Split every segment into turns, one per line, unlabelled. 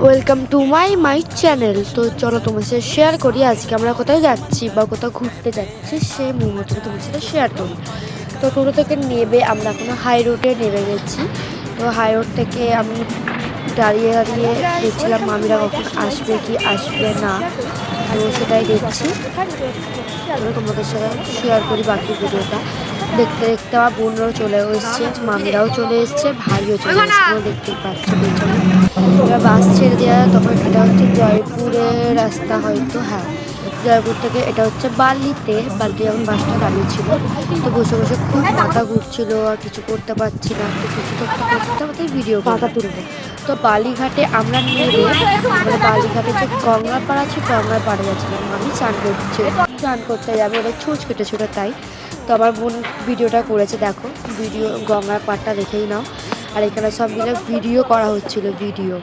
Welcome to my channel. তো চলো তোমার সাথে শেয়ার করি আজকে আমরা কোথায় যাচ্ছি বা কোথাও ঘুরতে যাচ্ছি সেই মুহূর্তটা তোমার সাথে শেয়ার করি। তো টোটো থেকে নেবে আমরা এখনো হাই রোডে নেমে গেছি। তো হাই রোড থেকে আমি দাঁড়িয়ে দাঁড়িয়ে দেখছিলাম মামিরা কখন আসবে কি আসবে না, তো সেটাই দেখছি। তোমাদের সাথে শেয়ার করি বাকি ভিডিওটা। দেখতে দেখতে আমার বোনরাও চলে এসছে, মামিরাও চলে এসছে, ভাইও চলে এসছে, দেখতেই পাচ্ছ পেছনে। এবার বাস ছেড়ে দেওয়া, তখন এটা হচ্ছে জয়পুরের রাস্তা হয়তো, হ্যাঁ জয়পুর থেকে এটা হচ্ছে বালিতে যখন বাসটা দাঁড়িয়ে ছিল। তো বসে বসে খুব মাথা ঘুরছিল, আর কিছু করতে পারছি না, তো কিছু তো করতে করতে ভিডিও পাতা তুলবো। তো বালিঘাটে আমরা নেবে, মানে বালিঘাটে যে গঙ্গার পাড় আছে গঙ্গার পাড়ে যাচ্ছিলাম, আমি চান করতে যাবে, ওটা ছুঁচ কেটেছিল তাই। তো আমার বোন ভিডিওটা করেছে, দেখো ভিডিও গঙ্গার পাড়টা দেখেই নাও। আর এখানে সব মিলে ভিডিও করা হচ্ছিল, ভিডিও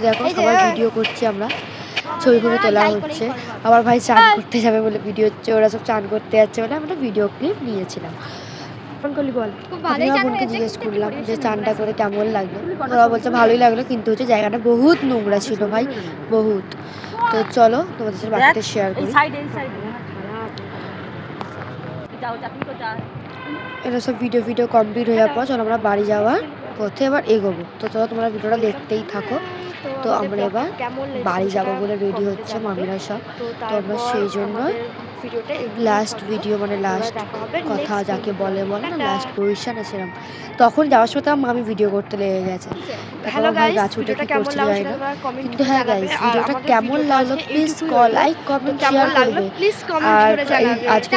দেখো সবাই ভিডিও করছি আমরা, ছবিগুলো তোলা হচ্ছে। আমার ভাই চান করতে যাবে বলে ভিডিও হচ্ছে, ওরা সব চান করতে যাচ্ছে বলে আমরা ভিডিও ক্লিপ নিয়েছিলাম। বল, আমি আমার বোনকে জিজ্ঞেস করলাম যে চানটা করে কেমন লাগলো। ওরা বলছে ভালোই লাগলো, কিন্তু হচ্ছে জায়গাটা বহুত নোংরা ছিল ভাই, বহুত। তো চলো তোমাদের সাথে বাকিটা শেয়ার করি। এটা সব ভিডিও কমপ্লিট হয়ে যাওয়ার পর চলো আমরা বাড়ি যাওয়ার পথে এবার এগোবো। তো চলো তোমরা ভিডিওটা দেখতেই থাকো। তো আমরা এবার বাড়ি যাবো বলে রেডি হচ্ছে মামিরা সব। তো আমরা সেই জন্য লাস্ট ভিডিও, মানে লাস্ট কথা যাকে বলে না লাস্ট পজিশন আছে সেরকম, তখন যাওয়ার সময় আমার মামি ভিডিও করতে লেগে গেছে। হ্যালো গাইস, গাছ উঠে কি করছে জানি না, কিন্তু হ্যাঁ গাইস ভিডিওটা কেমন লাগলো প্লিজ লাইক কমেন্ট শেয়ার করবে। আর আজকে